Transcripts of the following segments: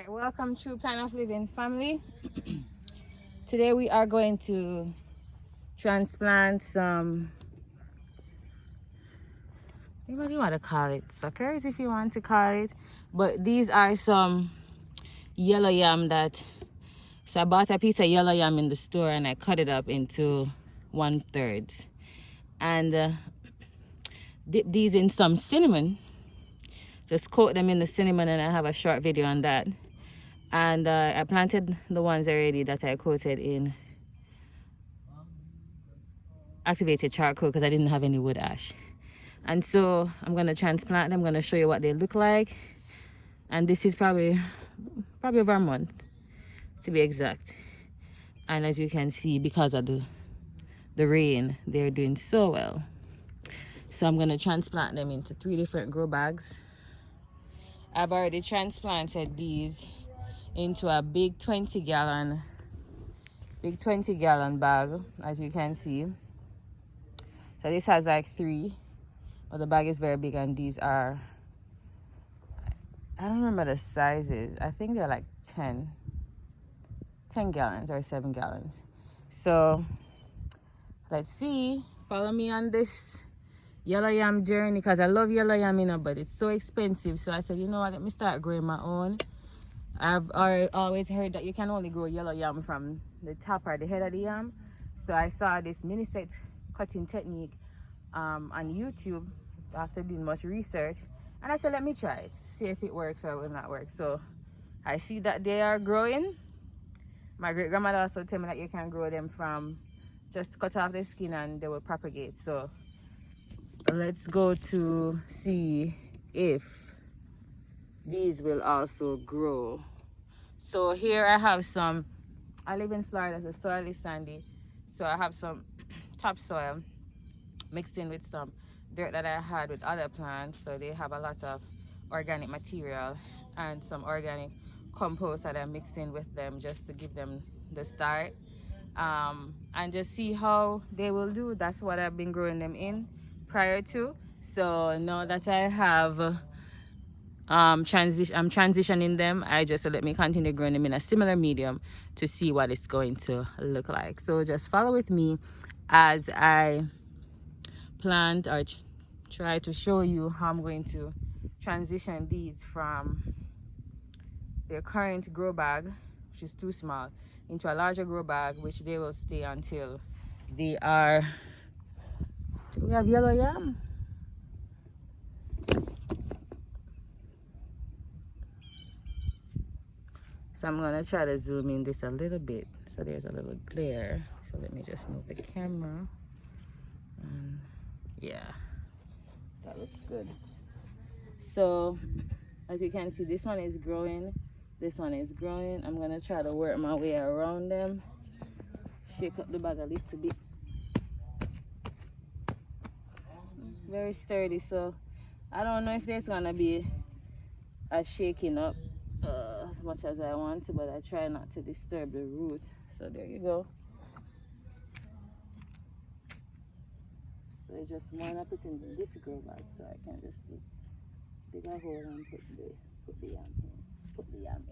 Alright, welcome to Plan of Living family. Today we are going to transplant some, what do you want to call it? Suckers if you want to call it. But these are some yellow yam so I bought a piece of yellow yam in the store and I cut it up into 1/3. And dip these in some cinnamon. Just coat them in the cinnamon, and I have a short video on that. And I planted the ones already that I coated in activated charcoal because I didn't have any wood ash. And so I'm going to transplant them. I'm going to show you what they look like. And this is probably over a month to be exact. And as you can see, because of the rain, they're doing so well. So I'm going to transplant them into 3 different grow bags. I've already transplanted these into a big 20-gallon bag, as you can see. So this has like 3, but the bag is very big, and these are, I don't remember the sizes. I think they're like 10 gallons or 7 gallons. So let's see. Follow me on this yellow yam journey, because I love yellow yam, you know, but it's so expensive. So I said, you know what, let me start growing my own. I've always heard that you can only grow yellow yam from the top or the head of the yam. So I saw this mini set cutting technique on YouTube after doing much research, and I said, let me try it, see if it works or it will not work. So I see that they are growing. My great grandmother also told me that you can grow them from just cut off the skin and they will propagate. So let's go to see if these will also grow. So here I have some, I live in Florida, so the soil is sandy. So I have some topsoil mixed in with some dirt that I had with other plants. So they have a lot of organic material and some organic compost that I mixed in with them just to give them the start. And just see how they will do. That's what I've been growing them in prior to. So now that I have I'm transitioning them, I just let me continue growing them in a similar medium to see what it's going to look like. So just follow with me as I plant or try to show you how I'm going to transition these from their current grow bag, which is too small, into a larger grow bag, which they will stay until they are, do we have yellow yam? So I'm gonna try to zoom in this a little bit. So there's a little glare. So let me just move the camera. Yeah, that looks good. So as you can see, this one is growing. This one is growing. I'm gonna try to work my way around them. Shake up the bag a little bit. Very sturdy, so I don't know if there's gonna be a shaking up as much as I want to, but I try not to disturb the root. So there you go. So I just want to put in this grow bag, so I can just dig a hole and put the yam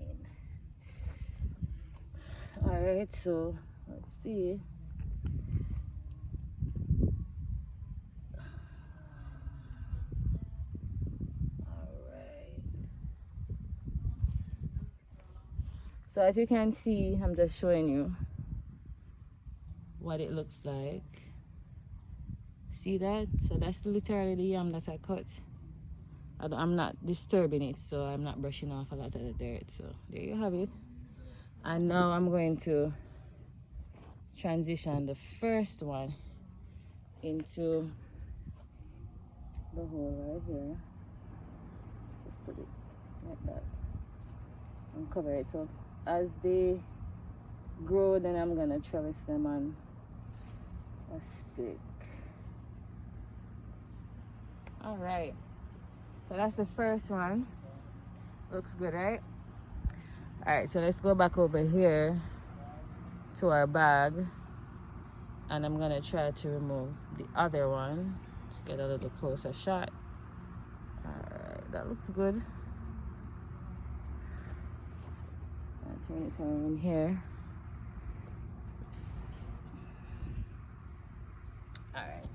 in. All right, so let's see. So as you can see, I'm just showing you what it looks like. See that? So that's literally the yam that I cut. I'm not disturbing it, so I'm not brushing off a lot of the dirt. So there you have it. And now I'm going to transition the first one into the hole right here. Just put it like that and cover it. So as they grow, then I'm gonna trellis them on a stick. All right, so that's the first one. Looks good, right? All right, so let's go back over here to our bag, and I'm gonna try to remove the other one. Just get a little closer shot. All right, that looks good. turn it around here. Alright.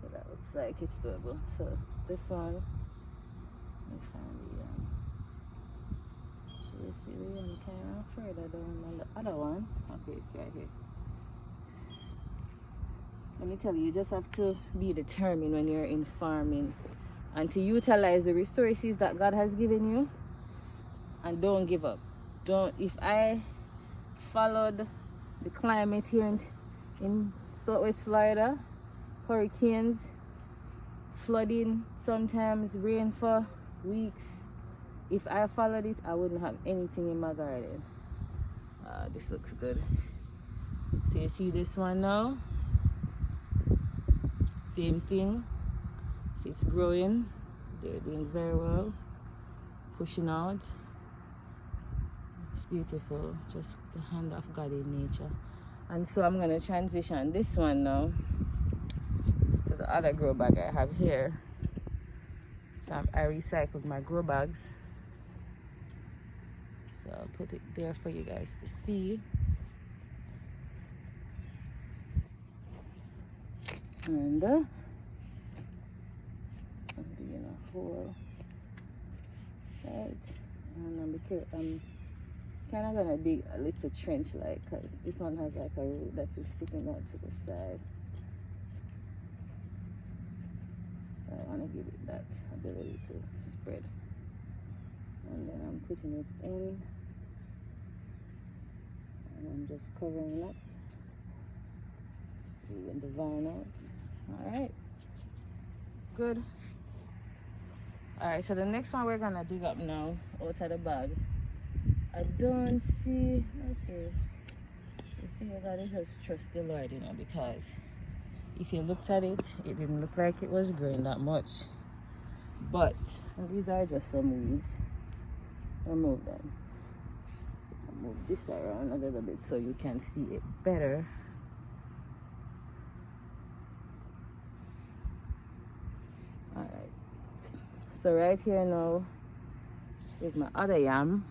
So that looks like it's doable. So this one, let me find the you see the one kind of further down on the other one. Okay, it's right here. Let me tell you, you just have to be determined when you're in farming and to utilize the resources that God has given you, and don't give up. If I followed the climate here in Southwest Florida, hurricanes, flooding, sometimes rain for weeks, if I followed it, I wouldn't have anything in my garden. This looks good. So you see this one now? Same thing. See, it's growing. They're doing very well. Pushing out. It's beautiful. Just the hand of God in nature. And so I'm going to transition this one now to the other grow bag I have here. So I recycled my grow bags. So I'll put it there for you guys to see. And I'm digging a hole. Right. And I'm kind of gonna dig a little trench, like, cause this one has like a root that is sticking out to the side. So I want to give it that ability to spread. And then I'm putting it in, and I'm just covering up, leaving the vine out. All right, good. All right, so the next one we're gonna dig up now out of the bag. I don't see, okay, you see, you gotta just trust the Lord, you know, because if you looked at it, it didn't look like it was growing that much. But these are just some weeds. Remove them. I'll move this around a little bit so you can see it better. Alright. So right here now is my other yam.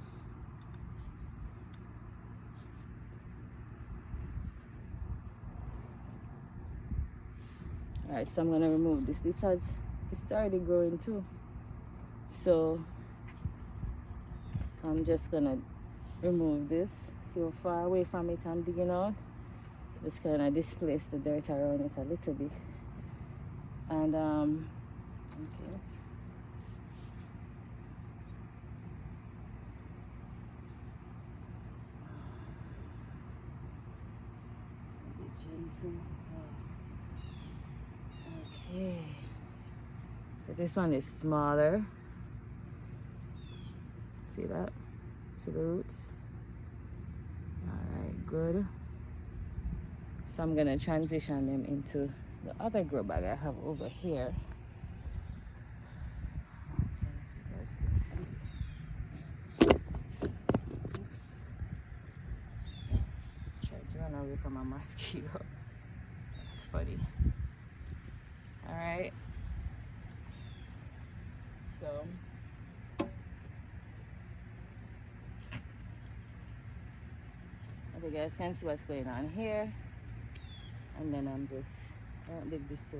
Alright, so I'm gonna remove this. This is already growing too. So I'm just gonna remove this. See how far away from it I'm digging out. Just gonna displace the dirt around it a little bit. And okay. Be gentle. Okay. So this one is smaller. See that? See the roots? Alright, good. So I'm gonna transition them into the other grow bag I have over here. I don't know if you guys can see. Oops. Trying to run away from a mosquito. That's funny. Alright. So you guys can see what's going on here, and then I won't dig this so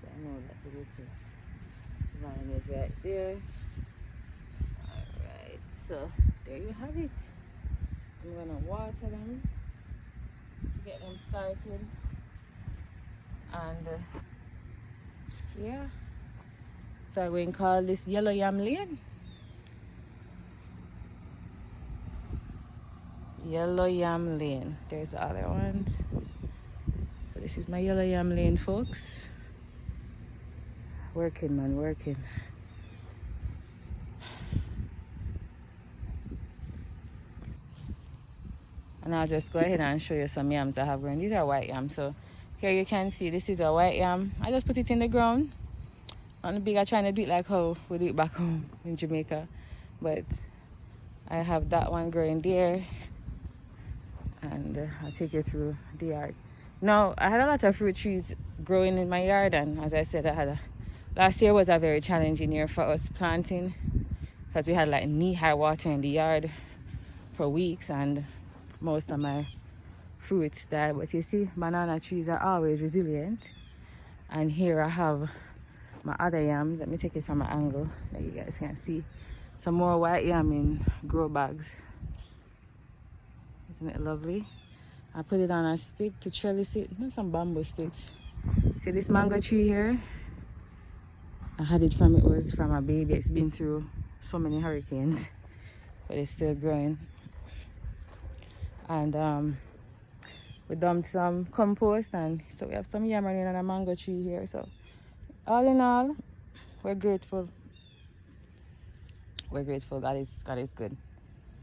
I know that the little vine is right there. Alright, so there you have it. I'm gonna water them to get them started, and yeah. So I'm going to call this Yellow Yam Lane. Yellow Yam Lane. There's the other ones. But this is my Yellow Yam Lane, folks. Working, man, working. And I'll just go ahead and show you some yams I have grown. These are white yams. So here you can see this is a white yam. I just put it in the ground. On the big, I'm trying to do it like how we do it back home in Jamaica. But I have that one growing there. And I'll take you through the yard. Now, I had a lot of fruit trees growing in my yard, and as I said, last year was a very challenging year for us planting, because we had like knee-high water in the yard for weeks, and most of my fruits died. But you see, banana trees are always resilient. And here I have my other yams. Let me take it from an angle that you guys can see. Some more white yam in grow bags. Isn't it lovely? I put it on a stick to trellis it. Some bamboo sticks. See this mango tree here? I had it from, it was from a baby. It's been through so many hurricanes, but it's still growing. And we dumped some compost, and so we have some yam running on a mango tree here. So all in all, we're grateful. We're grateful. God is good.